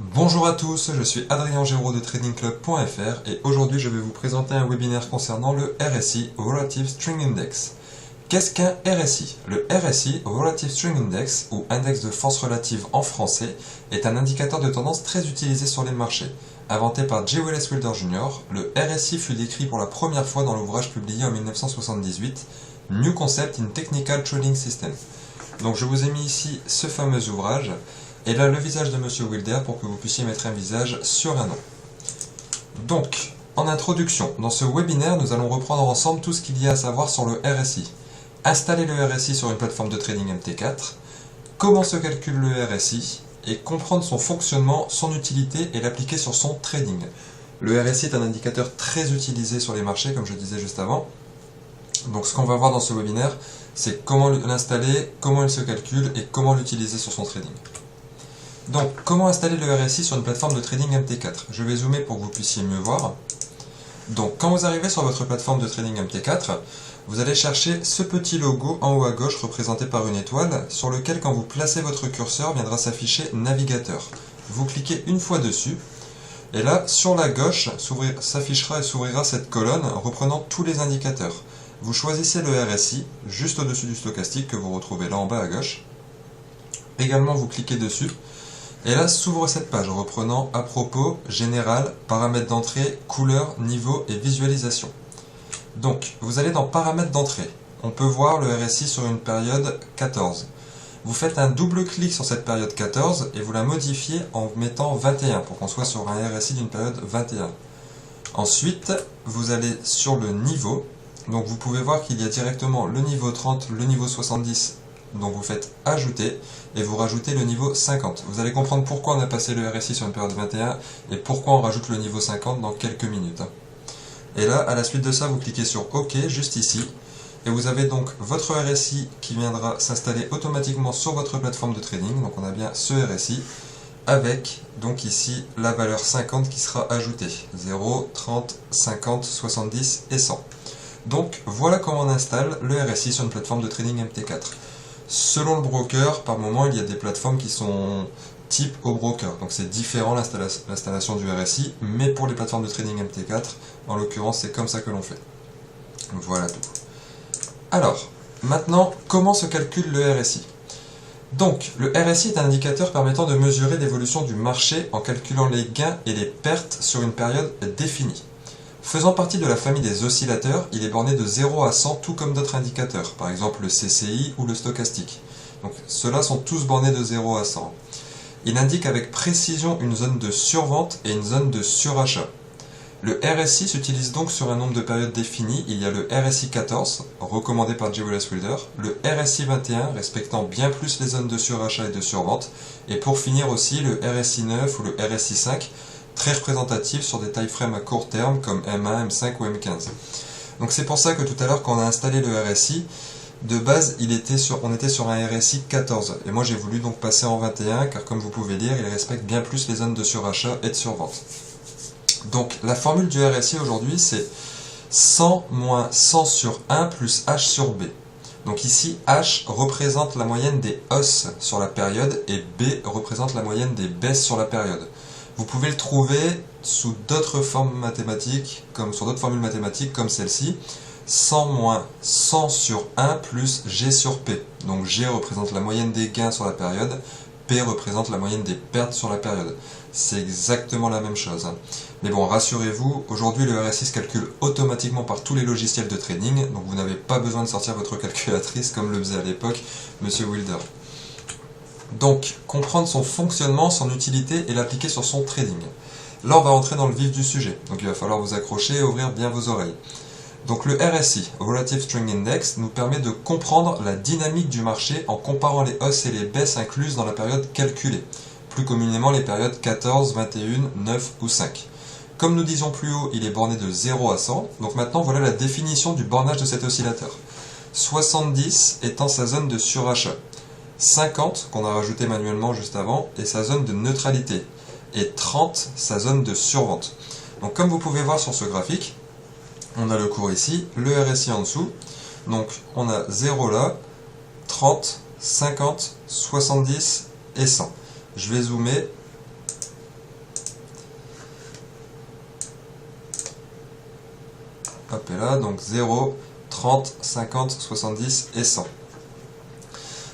Bonjour à tous, je suis Adrien Géraud de tradingclub.fr et aujourd'hui je vais vous présenter un webinaire concernant le RSI, Relative String Index. Qu'est-ce qu'un RSI? Le RSI, Relative String Index, ou Index de force relative en français, est un indicateur de tendance très utilisé sur les marchés. Inventé par J. Wallace Wilder Jr., le RSI fut décrit pour la première fois dans l'ouvrage publié en 1978, New Concept in Technical Trading System. Donc je vous ai mis ici ce fameux ouvrage, et là le visage de Monsieur Wilder pour que vous puissiez mettre un visage sur un nom. Donc, en introduction, dans ce webinaire, nous allons reprendre ensemble tout ce qu'il y a à savoir sur le RSI. Installer le RSI sur une plateforme de trading MT4, comment se calcule le RSI, et comprendre son fonctionnement, son utilité et l'appliquer sur son trading. Le RSI est un indicateur très utilisé sur les marchés, comme je disais juste avant. Donc ce qu'on va voir dans ce webinaire, c'est comment l'installer, comment il se calcule et comment l'utiliser sur son trading. Donc, comment installer le RSI sur une plateforme de trading MT4? Je vais zoomer pour que vous puissiez mieux voir. Donc, quand vous arrivez sur votre plateforme de trading MT4, vous allez chercher ce petit logo en haut à gauche représenté par une étoile, sur lequel, quand vous placez votre curseur, viendra s'afficher navigateur. Vous cliquez une fois dessus, et là, sur la gauche, s'affichera et s'ouvrira cette colonne reprenant tous les indicateurs. Vous choisissez le RSI, juste au-dessus du stochastique que vous retrouvez là en bas à gauche. Également, vous cliquez dessus. Et là s'ouvre cette page reprenant à propos, général, paramètres d'entrée, couleur, niveau et visualisation. Donc, vous allez dans paramètres d'entrée. On peut voir le RSI sur une période 14. Vous faites un double clic sur cette période 14 et vous la modifiez en mettant 21 pour qu'on soit sur un RSI d'une période 21. Ensuite, vous allez sur le niveau. Donc vous pouvez voir qu'il y a directement le niveau 30, le niveau 70. Donc vous faites ajouter et vous rajoutez le niveau 50. Vous allez comprendre pourquoi on a passé le RSI sur une période 21 et pourquoi on rajoute le niveau 50 dans quelques minutes. Et là, à la suite de ça, vous cliquez sur OK, juste ici. Et vous avez donc votre RSI qui viendra s'installer automatiquement sur votre plateforme de trading. Donc on a bien ce RSI avec donc ici la valeur 50 qui sera ajoutée. 0, 30, 50, 70 et 100. Donc voilà comment on installe le RSI sur une plateforme de trading MT4. Selon le broker, par moment, il y a des plateformes qui sont type au broker. Donc c'est différent l'installation du RSI, mais pour les plateformes de trading MT4, en l'occurrence, c'est comme ça que l'on fait. Voilà tout. Alors, maintenant, comment se calcule le RSI? Donc, le RSI est un indicateur permettant de mesurer l'évolution du marché en calculant les gains et les pertes sur une période définie. Faisant partie de la famille des oscillateurs, il est borné de 0 à 100 tout comme d'autres indicateurs, par exemple le CCI ou le stochastique. Donc ceux-là sont tous bornés de 0 à 100. Il indique avec précision une zone de survente et une zone de surachat. Le RSI s'utilise donc sur un nombre de périodes définies. Il y a le RSI 14, recommandé par J. Wallace Wilder, le RSI 21, respectant bien plus les zones de surachat et de survente, et pour finir aussi le RSI 9 ou le RSI 5, très représentatif sur des timeframes à court terme comme M1, M5 ou M15. Donc c'est pour ça que tout à l'heure quand on a installé le RSI, de base on était sur un RSI 14. Et moi j'ai voulu donc passer en 21 car comme vous pouvez lire, il respecte bien plus les zones de surachat et de survente. Donc la formule du RSI aujourd'hui c'est 100 moins 100 sur 1 plus H sur B. Donc ici H représente la moyenne des hausses sur la période et B représente la moyenne des baisses sur la période. Vous pouvez le trouver sous d'autres formes mathématiques, sur d'autres formules mathématiques comme celle-ci. 100 moins 100 sur 1 plus G sur P. Donc G représente la moyenne des gains sur la période, P représente la moyenne des pertes sur la période. C'est exactement la même chose. Mais bon, rassurez-vous, aujourd'hui le RSI se calcule automatiquement par tous les logiciels de trading, donc vous n'avez pas besoin de sortir votre calculatrice comme le faisait à l'époque Monsieur Wilder. Donc, comprendre son fonctionnement, son utilité et l'appliquer sur son trading. Là, on va entrer dans le vif du sujet. Donc, il va falloir vous accrocher et ouvrir bien vos oreilles. Donc, le RSI, Relative String Index, nous permet de comprendre la dynamique du marché en comparant les hausses et les baisses incluses dans la période calculée. Plus communément, les périodes 14, 21, 9 ou 5. Comme nous disions plus haut, il est borné de 0 à 100. Donc, maintenant, voilà la définition du bornage de cet oscillateur. 70 étant sa zone de surachat. 50, qu'on a rajouté manuellement juste avant, est sa zone de neutralité. Et 30, sa zone de survente. Donc comme vous pouvez voir sur ce graphique, on a le cours ici, le RSI en dessous. Donc on a 0 là, 30, 50, 70 et 100. Je vais zoomer hop et là, donc 0, 30, 50, 70 et 100.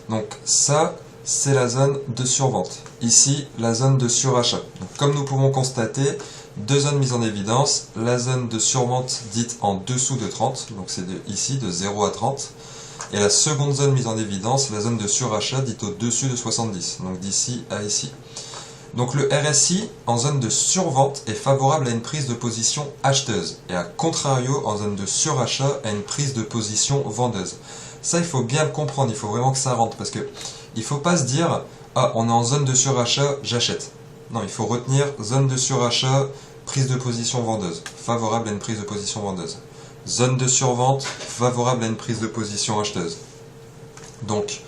Donc ça, c'est la zone de survente. Ici, la zone de surachat. Donc, comme nous pouvons constater, deux zones mises en évidence. La zone de survente dite en dessous de 30, donc c'est ici de 0 à 30. Et la seconde zone mise en évidence, la zone de surachat dite au-dessus de 70, donc d'ici à ici. Donc le RSI en zone de survente est favorable à une prise de position acheteuse et à contrario en zone de surachat à une prise de position vendeuse. Ça, il faut bien le comprendre, il faut vraiment que ça rentre parce que il ne faut pas se dire ah, on est en zone de surachat, j'achète. Non, il faut retenir zone de surachat, prise de position vendeuse, favorable à une prise de position vendeuse. Zone de survente, favorable à une prise de position acheteuse. Donc,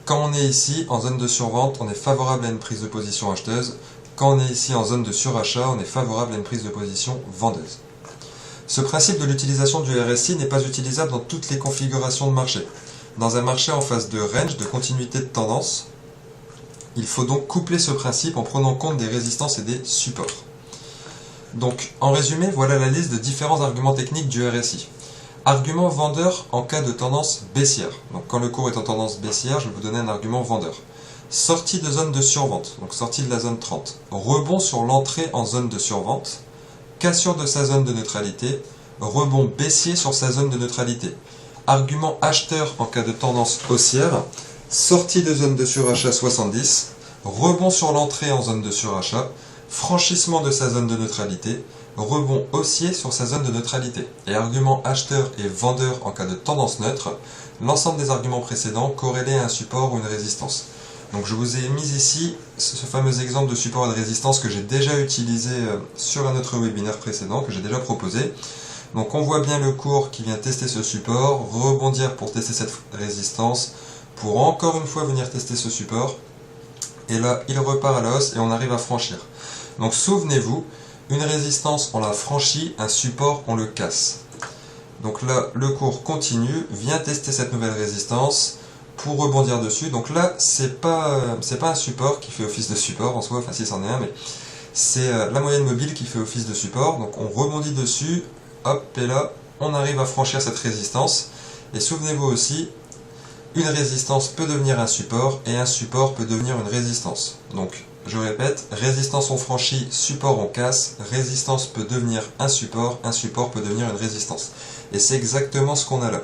quand on est ici en zone de survente, on est favorable à une prise de position acheteuse. Quand on est ici en zone de surachat, on est favorable à une prise de position vendeuse. Ce principe de l'utilisation du RSI n'est pas utilisable dans toutes les configurations de marché. Dans un marché en phase de range, de continuité de tendance, il faut donc coupler ce principe en prenant compte des résistances et des supports. Donc, en résumé, voilà la liste de différents arguments techniques du RSI. Argument vendeur en cas de tendance baissière. Donc quand le cours est en tendance baissière, je vais vous donner un argument vendeur. Sortie de zone de survente, donc sortie de la zone 30. Rebond sur l'entrée en zone de survente. Cassure de sa zone de neutralité. Rebond baissier sur sa zone de neutralité. Argument acheteur en cas de tendance haussière. Sortie de zone de surachat 70. Rebond sur l'entrée en zone de surachat. Franchissement de sa zone de neutralité. Rebond haussier sur sa zone de neutralité. Et argument acheteur et vendeur en cas de tendance neutre, l'ensemble des arguments précédents corrélés à un support ou une résistance. Donc je vous ai mis ici ce fameux exemple de support et de résistance que j'ai déjà utilisé sur un autre webinaire précédent, que j'ai déjà proposé. Donc on voit bien le cours qui vient tester ce support, rebondir pour tester cette résistance, pour encore une fois venir tester ce support. Et là, il repart à la hausse et on arrive à franchir. Donc souvenez-vous, une résistance, on la franchit, un support, on le casse. Donc là, le cours continue, vient tester cette nouvelle résistance pour rebondir dessus. Donc là, c'est pas un support qui fait office de support en soi, enfin si c'en est un, mais c'est la moyenne mobile qui fait office de support. Donc on rebondit dessus, hop, et là, on arrive à franchir cette résistance. Et souvenez-vous aussi, une résistance peut devenir un support et un support peut devenir une résistance. Donc, je répète, résistance on franchit, support on casse, résistance peut devenir un support peut devenir une résistance. Et c'est exactement ce qu'on a là.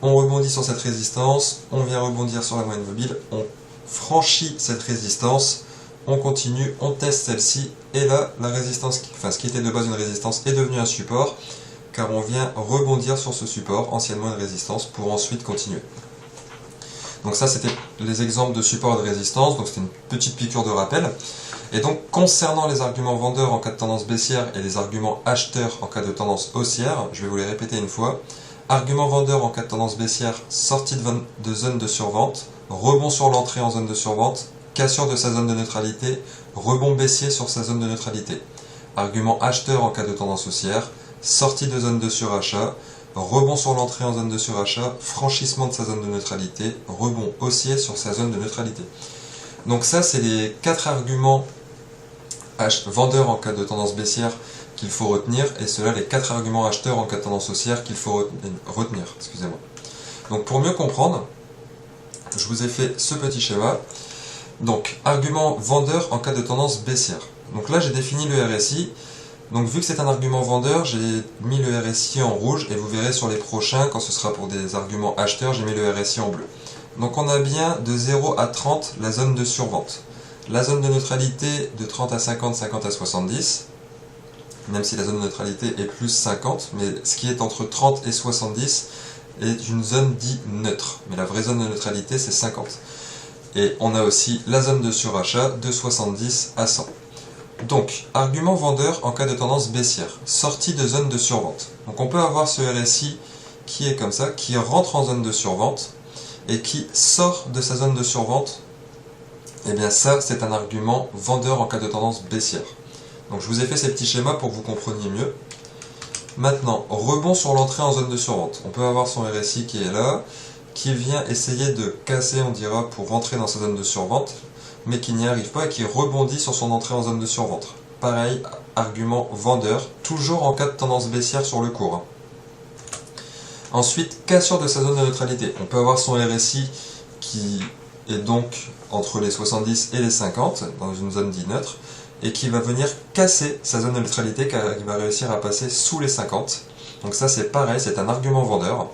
On rebondit sur cette résistance, on vient rebondir sur la moyenne mobile, on franchit cette résistance, on continue, on teste celle-ci, et là, la résistance, ce qui était de base une résistance est devenu un support, car on vient rebondir sur ce support, anciennement une résistance, pour ensuite continuer. Donc ça, c'était les exemples de support et de résistance, donc c'était une petite piqûre de rappel. Et donc, concernant les arguments vendeurs en cas de tendance baissière et les arguments acheteurs en cas de tendance haussière, je vais vous les répéter une fois. Argument vendeur en cas de tendance baissière, sortie de zone de survente, rebond sur l'entrée en zone de survente, cassure de sa zone de neutralité, rebond baissier sur sa zone de neutralité. Argument acheteur en cas de tendance haussière, sortie de zone de surachat, rebond sur l'entrée en zone de surachat, franchissement de sa zone de neutralité, rebond haussier sur sa zone de neutralité. Donc ça, c'est les 4 arguments vendeurs en cas de tendance baissière qu'il faut retenir, et cela les 4 arguments acheteurs en cas de tendance haussière qu'il faut retenir. Excusez-moi. Donc pour mieux comprendre, je vous ai fait ce petit schéma. Donc, argument vendeur en cas de tendance baissière. Donc là, j'ai défini le RSI. Donc vu que c'est un argument vendeur, j'ai mis le RSI en rouge, et vous verrez sur les prochains, quand ce sera pour des arguments acheteurs, j'ai mis le RSI en bleu. Donc on a bien de 0 à 30 la zone de survente. La zone de neutralité de 30 à 50, 50 à 70, même si la zone de neutralité est plus 50, mais ce qui est entre 30 et 70 est une zone dite neutre. Mais la vraie zone de neutralité, c'est 50. Et on a aussi la zone de surachat de 70 à 100. Donc, argument vendeur en cas de tendance baissière, sortie de zone de survente. Donc on peut avoir ce RSI qui est comme ça, qui rentre en zone de survente et qui sort de sa zone de survente. Et bien ça, c'est un argument vendeur en cas de tendance baissière. Donc je vous ai fait ces petits schémas pour que vous compreniez mieux. Maintenant, rebond sur l'entrée en zone de survente. On peut avoir son RSI qui est là, qui vient essayer de casser, on dira, pour rentrer dans sa zone de survente, mais qui n'y arrive pas et qui rebondit sur son entrée en zone de survente. Pareil, argument vendeur, toujours en cas de tendance baissière sur le cours. Ensuite, cassure de sa zone de neutralité. On peut avoir son RSI qui est donc entre les 70 et les 50, dans une zone dite neutre, et qui va venir casser sa zone de neutralité, car il va réussir à passer sous les 50. Donc ça c'est pareil, c'est un argument vendeur.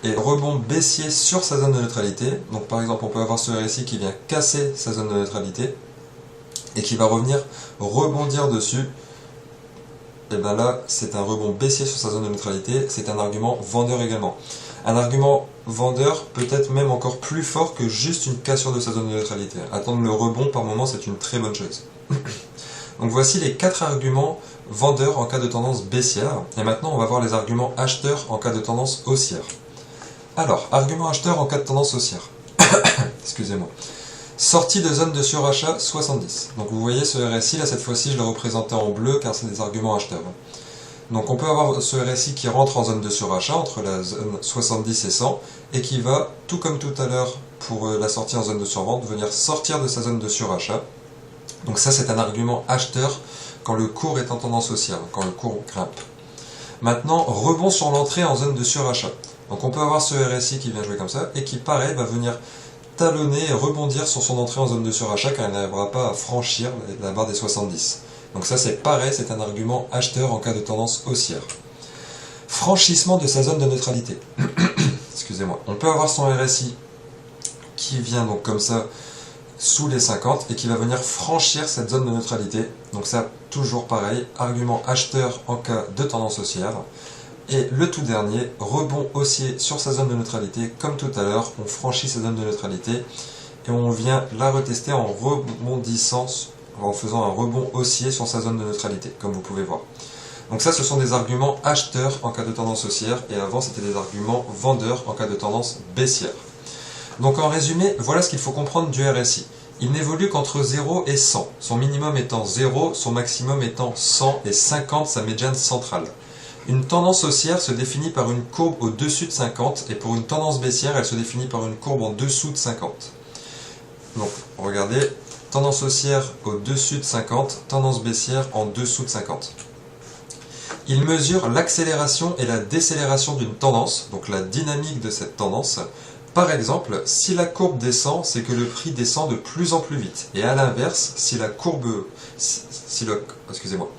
Et rebond baissier sur sa zone de neutralité. Donc par exemple, on peut avoir ce RSI qui vient casser sa zone de neutralité et qui va revenir rebondir dessus. Et bien là, c'est un rebond baissier sur sa zone de neutralité. C'est un argument vendeur également. Un argument vendeur peut être même encore plus fort que juste une cassure de sa zone de neutralité. Attendre le rebond par moment, c'est une très bonne chose. Donc voici les 4 arguments vendeurs en cas de tendance baissière. Et maintenant, on va voir les arguments acheteurs en cas de tendance haussière. Alors, argument acheteur en cas de tendance haussière. Excusez-moi. Sortie de zone de surachat 70. Donc vous voyez ce RSI, là cette fois-ci je l'ai représenté en bleu car c'est des arguments acheteurs. Donc on peut avoir ce RSI qui rentre en zone de surachat entre la zone 70 et 100 et qui va, tout comme tout à l'heure pour la sortie en zone de survente, venir sortir de sa zone de surachat. Donc ça c'est un argument acheteur quand le cours est en tendance haussière, quand le cours grimpe. Maintenant, rebond sur l'entrée en zone de surachat. Donc on peut avoir ce RSI qui vient jouer comme ça et qui pareil va venir talonner et rebondir sur son entrée en zone de surachat car il n'arrivera pas à franchir la barre des 70. Donc ça c'est pareil, c'est un argument acheteur en cas de tendance haussière. Franchissement de sa zone de neutralité. Excusez-moi. On peut avoir son RSI qui vient donc comme ça sous les 50 et qui va venir franchir cette zone de neutralité. Donc ça, toujours pareil, argument acheteur en cas de tendance haussière. Et le tout dernier, rebond haussier sur sa zone de neutralité. Comme tout à l'heure, on franchit sa zone de neutralité et on vient la retester en rebondissant, en faisant un rebond haussier sur sa zone de neutralité, comme vous pouvez voir. Donc ça, ce sont des arguments acheteurs en cas de tendance haussière et avant, c'était des arguments vendeurs en cas de tendance baissière. Donc en résumé, voilà ce qu'il faut comprendre du RSI. Il n'évolue qu'entre 0 et 100, son minimum étant 0, son maximum étant 100 et 50 sa médiane centrale. Une tendance haussière se définit par une courbe au-dessus de 50 et pour une tendance baissière, elle se définit par une courbe en dessous de 50. Donc regardez, tendance haussière au-dessus de 50, tendance baissière en dessous de 50. Il mesure l'accélération et la décélération d'une tendance, donc la dynamique de cette tendance. Par exemple, si la courbe descend, c'est que le prix descend de plus en plus vite. Et à l'inverse, si la courbe... excusez-moi,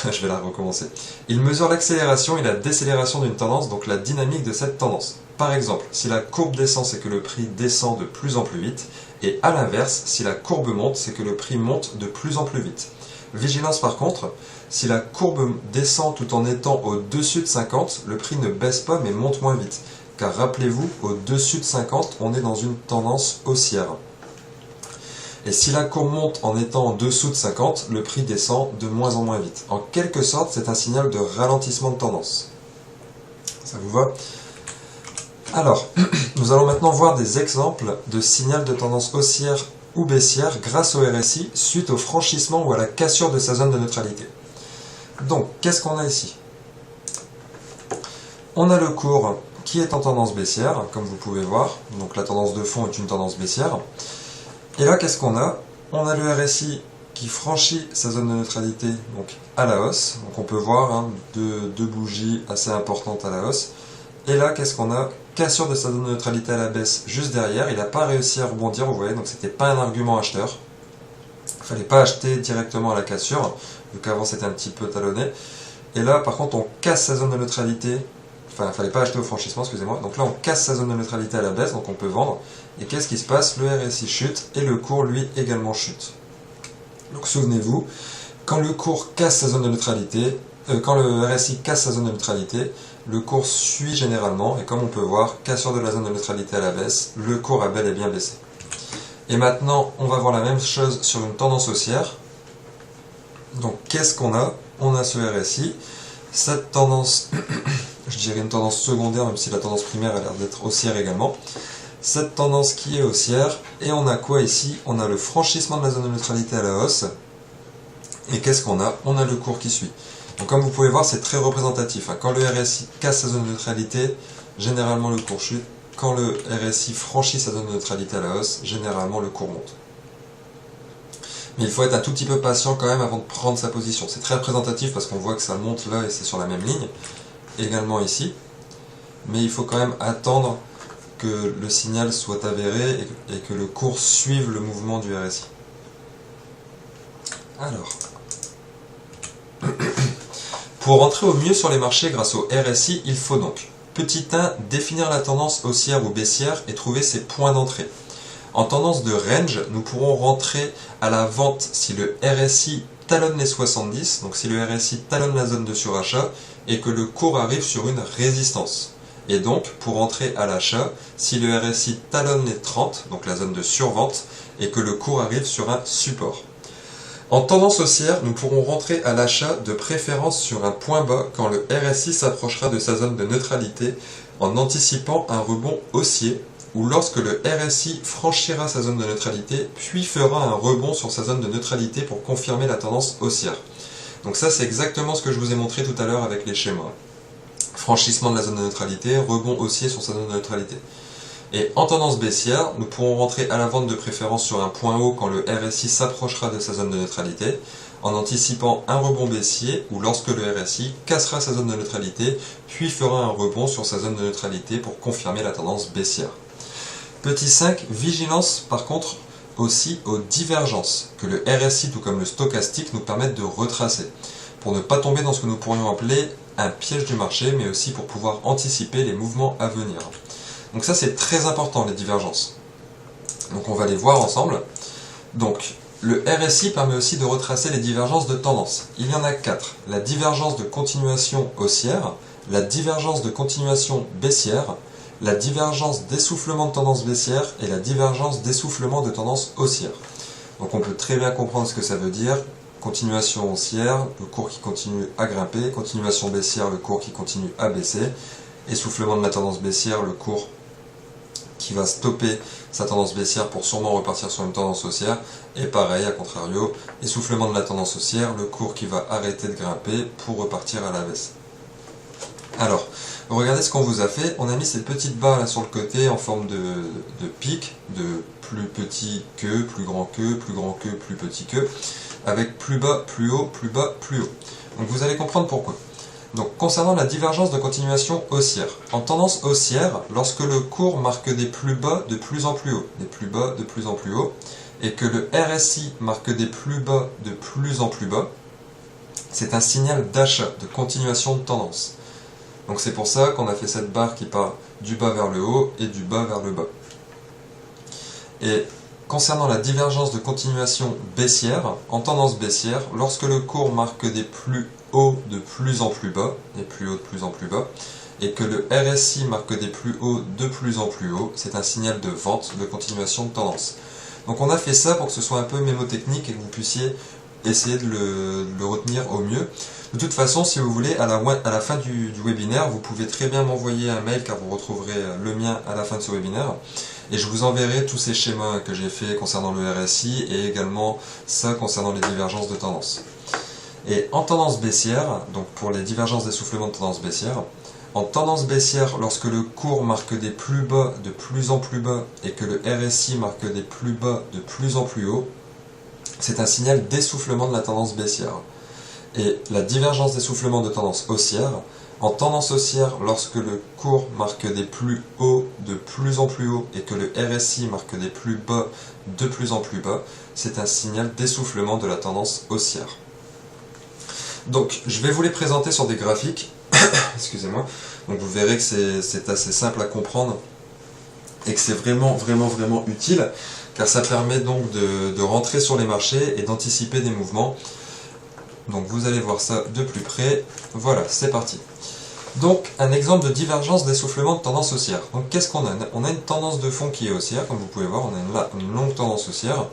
je vais la recommencer. Il mesure l'accélération et la décélération d'une tendance, donc la dynamique de cette tendance. Par exemple, si la courbe descend, c'est que le prix descend de plus en plus vite. Et à l'inverse, si la courbe monte, c'est que le prix monte de plus en plus vite. Vigilance par contre, si la courbe descend tout en étant au-dessus de 50, le prix ne baisse pas mais monte moins vite. Car rappelez-vous, au-dessus de 50, on est dans une tendance haussière. Et si la courbe monte en étant en dessous de 50, le prix descend de moins en moins vite. En quelque sorte, c'est un signal de ralentissement de tendance. Ça vous va? Alors, nous allons maintenant voir des exemples de signal de tendance haussière ou baissière grâce au RSI suite au franchissement ou à la cassure de sa zone de neutralité. Donc, qu'est-ce qu'on a ici? On a le cours qui est en tendance baissière, comme vous pouvez voir. Donc la tendance de fond est une tendance baissière. Et là, qu'est-ce qu'on a? On a le RSI qui franchit sa zone de neutralité donc à la hausse. Donc on peut voir deux bougies assez importantes à la hausse. Et là, qu'est-ce qu'on a? Cassure de sa zone de neutralité à la baisse juste derrière. Il n'a pas réussi à rebondir, vous voyez, donc c'était pas un argument acheteur. Il ne fallait pas acheter directement à la cassure, vu qu'avant c'était un petit peu talonné. Et là, par contre, on casse sa zone de neutralité. Enfin, il ne fallait pas acheter au franchissement, excusez-moi. Donc là, on casse sa zone de neutralité à la baisse, donc on peut vendre. Et qu'est-ce qui se passe? Le RSI chute et le cours, lui, également chute. Donc souvenez-vous, quand le cours casse sa zone de neutralité, quand le RSI casse sa zone de neutralité, le cours suit généralement. Et comme on peut voir, cassure de la zone de neutralité à la baisse, le cours a bel et bien baissé. Et maintenant, on va voir la même chose sur une tendance haussière. Donc qu'est-ce qu'on a? On a ce RSI. Cette tendance... je dirais une tendance secondaire, même si la tendance primaire a l'air d'être haussière également. Cette tendance qui est haussière, et on a quoi ici? On a le franchissement de la zone de neutralité à la hausse. Et qu'est-ce qu'on a? On a le cours qui suit. Donc comme vous pouvez voir, c'est très représentatif. Quand le RSI casse sa zone de neutralité, généralement le cours chute. Quand le RSI franchit sa zone de neutralité à la hausse, généralement le cours monte. Mais il faut être un tout petit peu patient quand même avant de prendre sa position. C'est très représentatif parce qu'on voit que ça monte là et c'est sur la même ligne. Également ici. mais il faut quand même attendre que le signal soit avéré et que le cours suive le mouvement du RSI. Alors, pour entrer au mieux sur les marchés grâce au RSI, il faut donc, petit 1, définir la tendance haussière ou baissière et trouver ses points d'entrée. En tendance de range, nous pourrons rentrer à la vente si le RSI talonne les 70, donc si le RSI talonne la zone de surachat et que le cours arrive sur une résistance. Et donc, pour rentrer à l'achat, si le RSI talonne les 30, donc la zone de survente, et que le cours arrive sur un support. En tendance haussière, nous pourrons rentrer à l'achat de préférence sur un point bas quand le RSI s'approchera de sa zone de neutralité en anticipant un rebond haussier ou lorsque le RSI franchira sa zone de neutralité puis fera un rebond sur sa zone de neutralité pour confirmer la tendance haussière. Donc ça c'est exactement ce que je vous ai montré tout à l'heure avec les schémas. Franchissement de la zone de neutralité, rebond haussier sur sa zone de neutralité. Et en tendance baissière, nous pourrons rentrer à la vente de préférence sur un point haut quand le RSI s'approchera de sa zone de neutralité, en anticipant un rebond baissier ou lorsque le RSI cassera sa zone de neutralité, puis fera un rebond sur sa zone de neutralité pour confirmer la tendance baissière. Petit 5, vigilance par contre aussi aux divergences, que le RSI tout comme le stochastique nous permettent de retracer, pour ne pas tomber dans ce que nous pourrions appeler un piège du marché, mais aussi pour pouvoir anticiper les mouvements à venir. Donc ça c'est très important les divergences. Donc on va les voir ensemble. Donc le RSI permet aussi de retracer les divergences de tendance. Il y en a 4. La divergence de continuation haussière, la divergence de continuation baissière, la divergence d'essoufflement de tendance baissière et la divergence d'essoufflement de tendance haussière. Donc on peut très bien comprendre ce que ça veut dire. Continuation haussière, le cours qui continue à grimper, continuation baissière, le cours qui continue à baisser, essoufflement de la tendance baissière, le cours qui va stopper sa tendance baissière pour sûrement repartir sur une tendance haussière, et pareil, à contrario, essoufflement de la tendance haussière, le cours qui va arrêter de grimper pour repartir à la baisse. Alors, regardez ce qu'on vous a fait, on a mis cette petite barre là sur le côté en forme de pic, de plus petit que, plus grand que, plus grand que, plus petit que, avec plus bas, plus haut, plus bas, plus haut. Donc vous allez comprendre pourquoi. Donc concernant la divergence de continuation haussière, en tendance haussière, lorsque le cours marque des plus bas de plus en plus haut, des plus bas de plus en plus haut, et que le RSI marque des plus bas de plus en plus bas, c'est un signal d'achat, de continuation de tendance. Donc c'est pour ça qu'on a fait cette barre qui part du bas vers le haut et du bas vers le bas. Et concernant la divergence de continuation baissière, en tendance baissière, lorsque le cours marque des plus hauts de plus en plus bas, des plus hauts de plus en plus bas, et que le RSI marque des plus hauts de plus en plus haut, c'est un signal de vente, de continuation de tendance. Donc on a fait ça pour que ce soit un peu mémotechnique et que vous puissiez essayer de le retenir au mieux. De toute façon, si vous voulez, à la fin du webinaire, vous pouvez très bien m'envoyer un mail car vous retrouverez le mien à la fin de ce webinaire. Et je vous enverrai tous ces schémas que j'ai fait concernant le RSI et également ça concernant les divergences de tendance. Et en tendance baissière, donc pour les divergences d'essoufflement de tendance baissière, en tendance baissière, lorsque le cours marque des plus bas de plus en plus bas et que le RSI marque des plus bas de plus en plus haut, c'est un signal d'essoufflement de la tendance baissière. Et la divergence d'essoufflement de tendance haussière, en tendance haussière, lorsque le cours marque des plus hauts de plus en plus haut et que le RSI marque des plus bas de plus en plus bas, c'est un signal d'essoufflement de la tendance haussière. Donc, je vais vous les présenter sur des graphiques. Excusez-moi. Donc, vous verrez que c'est assez simple à comprendre et que c'est vraiment utile, car ça permet donc de rentrer sur les marchés et d'anticiper des mouvements. Donc, vous allez voir ça de plus près. Voilà, c'est parti. Donc, un exemple de divergence d'essoufflement de tendance haussière. Donc, qu'est-ce qu'on a? On a une tendance de fond qui est haussière, comme vous pouvez voir, on a une longue tendance haussière.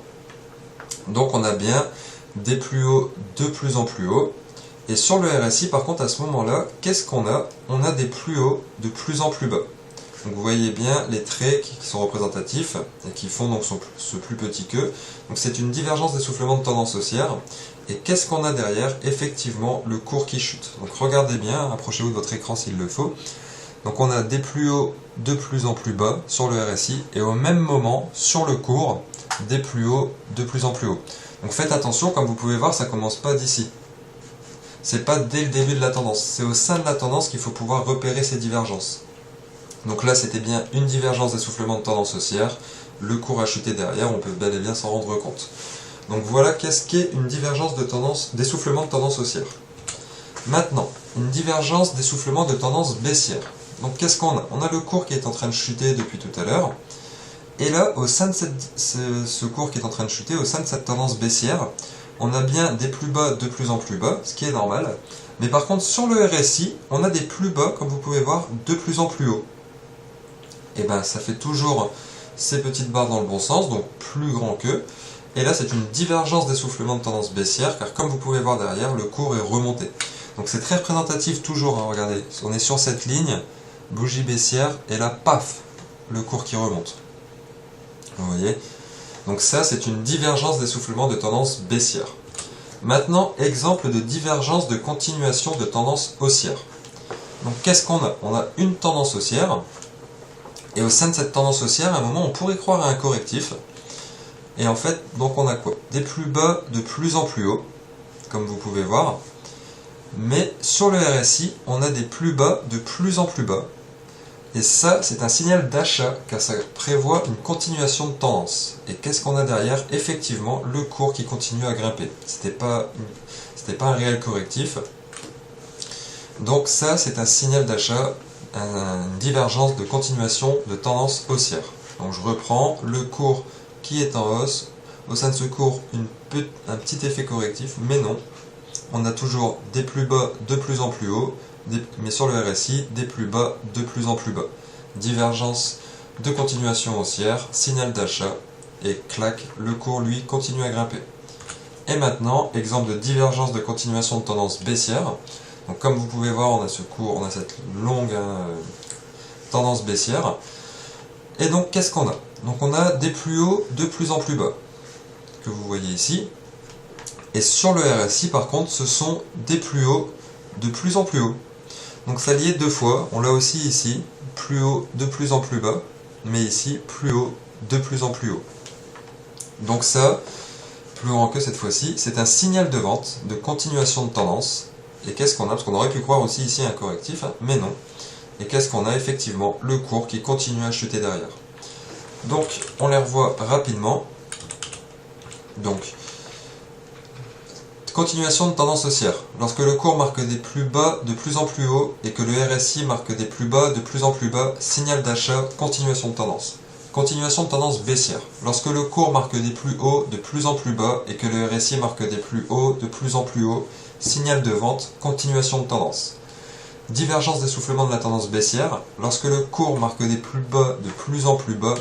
Donc, on a bien des plus hauts de plus en plus haut. Et sur le RSI, par contre, à ce moment-là, qu'est-ce qu'on a? On a des plus hauts de plus en plus bas. Donc vous voyez bien les traits qui sont représentatifs et qui font donc ce plus petit que. Donc c'est une divergence d'essoufflement de tendance haussière. Et qu'est-ce qu'on a derrière? Effectivement, le cours qui chute. Donc regardez bien, approchez-vous de votre écran s'il le faut. Donc on a des plus hauts de plus en plus bas sur le RSI et au même moment, sur le cours, des plus hauts de plus en plus haut. Donc faites attention, comme vous pouvez voir, ça ne commence pas d'ici. C'est pas dès le début de la tendance, c'est au sein de la tendance qu'il faut pouvoir repérer ces divergences. Donc là, c'était bien une divergence d'essoufflement de tendance haussière. Le cours a chuté derrière, on peut bel et bien s'en rendre compte. Donc voilà qu'est-ce qu'est une divergence d'essoufflement de tendance haussière. Maintenant, une divergence d'essoufflement de tendance baissière. Donc qu'est-ce qu'on a? On a le cours qui est en train de chuter depuis tout à l'heure. Et là, au sein de ce cours qui est en train de chuter, au sein de cette tendance baissière, on a bien des plus bas de plus en plus bas, ce qui est normal. Mais par contre, sur le RSI, on a des plus bas, comme vous pouvez voir, de plus en plus haut. Et bien, ça fait toujours ces petites barres dans le bon sens, donc plus grand qu'eux. Et là, c'est une divergence d'essoufflement de tendance baissière, car comme vous pouvez voir derrière, le cours est remonté. Donc c'est très représentatif toujours, hein, regardez, on est sur cette ligne, bougie baissière, et là, paf, le cours qui remonte. Vous voyez? Donc ça, c'est une divergence d'essoufflement de tendance baissière. Maintenant, exemple de divergence de continuation de tendance haussière. Donc qu'est-ce qu'on a? On a une tendance haussière, et au sein de cette tendance haussière, à un moment, on pourrait croire à un correctif. Et en fait, donc on a quoi? Des plus bas de plus en plus haut, comme vous pouvez voir. Mais sur le RSI, on a des plus bas de plus en plus bas. Et ça, c'est un signal d'achat, car ça prévoit une continuation de tendance. Et qu'est-ce qu'on a derrière? Effectivement, le cours qui continue à grimper. C'était pas un réel correctif. Donc ça, c'est un signal d'achat, une divergence de continuation de tendance haussière. Donc je reprends le cours qui est en hausse. Au sein de ce cours, un petit effet correctif, mais non. On a toujours des plus bas de plus en plus haut, mais sur le RSI, des plus bas de plus en plus bas. Divergence de continuation haussière, signal d'achat, et clac, le cours lui continue à grimper. Et maintenant, exemple de divergence de continuation de tendance baissière. Donc comme vous pouvez voir, on a ce cours, on a cette longue tendance baissière. Et donc qu'est-ce qu'on a? Donc on a des plus hauts de plus en plus bas, que vous voyez ici. Et sur le RSI, par contre, ce sont des plus hauts de plus en plus haut. Donc ça lié deux fois, on l'a aussi ici, plus haut de plus en plus bas, mais ici, plus haut de plus en plus haut. Donc ça, plus grand que cette fois-ci, c'est un signal de vente, de continuation de tendance. Et qu'est-ce qu'on a? Parce qu'on aurait pu croire aussi ici un correctif, hein, mais non. Et qu'est-ce qu'on a? Effectivement, le cours qui continue à chuter derrière. Donc, on les revoit rapidement. Donc, continuation de tendance haussière. Lorsque le cours marque des plus bas de plus en plus haut et que le RSI marque des plus bas de plus en plus bas, signal d'achat, continuation de tendance. Continuation de tendance baissière. Lorsque le cours marque des plus hauts de plus en plus bas et que le RSI marque des plus hauts de plus en plus haut, signal de vente, continuation de tendance. Divergence d'essoufflement de la tendance baissière. Lorsque le cours marque des plus bas de plus en plus bas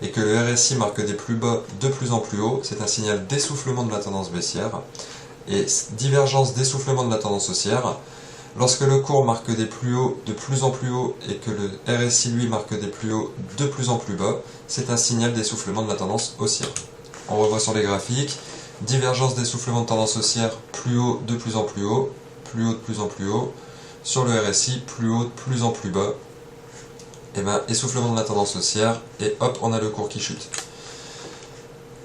et que le RSI marque des plus bas de plus en plus haut, c'est un signal d'essoufflement de la tendance baissière. Et divergence d'essoufflement de la tendance haussière. Lorsque le cours marque des plus hauts de plus en plus haut et que le RSI lui marque des plus hauts de plus en plus bas, c'est un signal d'essoufflement de la tendance haussière. On revoit sur les graphiques, divergence d'essoufflement de tendance haussière, plus haut de plus en plus haut, plus haut de plus en plus haut. Sur le RSI, plus haut de plus en plus bas. Et bien, essoufflement de la tendance haussière, et hop, on a le cours qui chute.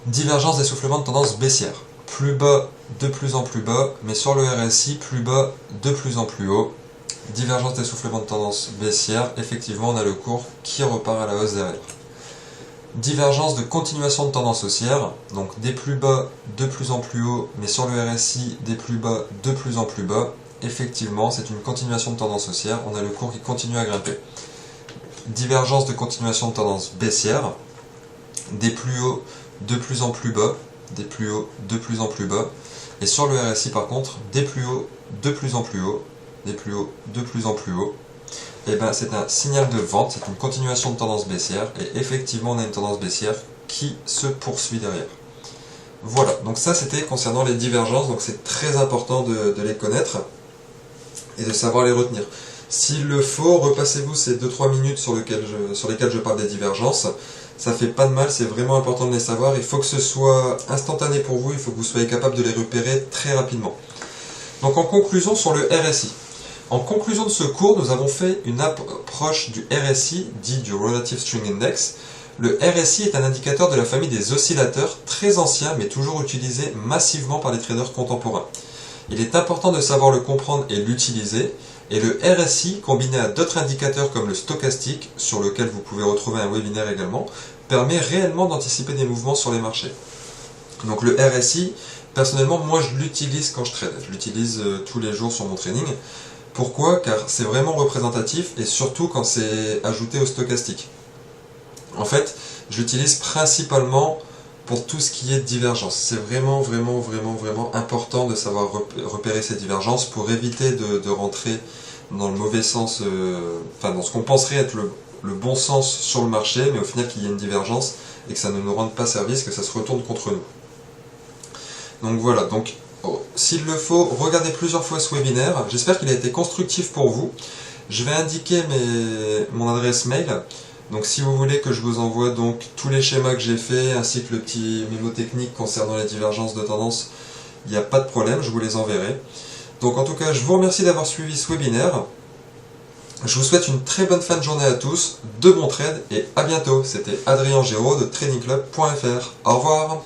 Divergence d'essoufflement de tendance baissière. Plus bas de plus en plus bas, mais sur le RSI, plus bas de plus en plus haut. Divergence d'essoufflement de tendance baissière, effectivement, on a le cours qui repart à la hausse derrière. Divergence de continuation de tendance haussière, donc des plus bas de plus en plus haut, mais sur le RSI, des plus bas de plus en plus bas. Effectivement, c'est une continuation de tendance haussière, on a le cours qui continue à grimper. Divergence de continuation de tendance baissière, des plus hauts de plus en plus bas, des plus hauts de plus en plus bas, et sur le RSI par contre, des plus hauts de plus en plus haut, des plus hauts de plus en plus haut. Et bien c'est un signal de vente, c'est une continuation de tendance baissière, et effectivement on a une tendance baissière qui se poursuit derrière. Voilà, donc ça c'était concernant les divergences, donc c'est très important de les connaître et de savoir les retenir. S'il le faut, repassez-vous ces 2-3 minutes sur lesquelles je parle des divergences. Ça fait pas de mal, c'est vraiment important de les savoir. Il faut que ce soit instantané pour vous, il faut que vous soyez capable de les repérer très rapidement. Donc en conclusion sur le RSI. En conclusion de ce cours, nous avons fait une approche du RSI, dit du Relative String Index. Le RSI est un indicateur de la famille des oscillateurs, très ancien mais toujours utilisé massivement par les traders contemporains. Il est important de savoir le comprendre et l'utiliser, Et le RSI, combiné à d'autres indicateurs comme le stochastique, sur lequel vous pouvez retrouver un webinaire également, permet réellement d'anticiper des mouvements sur les marchés. Donc le RSI, personnellement, moi je l'utilise quand je trade. Je l'utilise tous les jours sur mon trading. Pourquoi? Car c'est vraiment représentatif et surtout quand c'est ajouté au stochastique. En fait, je l'utilise principalement pour tout ce qui est divergence. C'est vraiment important de savoir repérer ces divergences pour éviter de rentrer dans le mauvais sens, enfin dans ce qu'on penserait être le bon sens sur le marché, mais au final qu'il y ait une divergence et que ça ne nous rende pas service, que ça se retourne contre nous. Donc voilà, donc s'il le faut, regardez plusieurs fois ce webinaire. J'espère qu'il a été constructif pour vous. Je vais indiquer mon adresse mail. Donc si vous voulez que je vous envoie donc tous les schémas que j'ai fait ainsi que le petit mémo technique concernant les divergences de tendance, il n'y a pas de problème, je vous les enverrai. Donc en tout cas, je vous remercie d'avoir suivi ce webinaire. Je vous souhaite une très bonne fin de journée à tous, de bons trades et à bientôt. C'était Adrien Géraud de tradingclub.fr. Au revoir.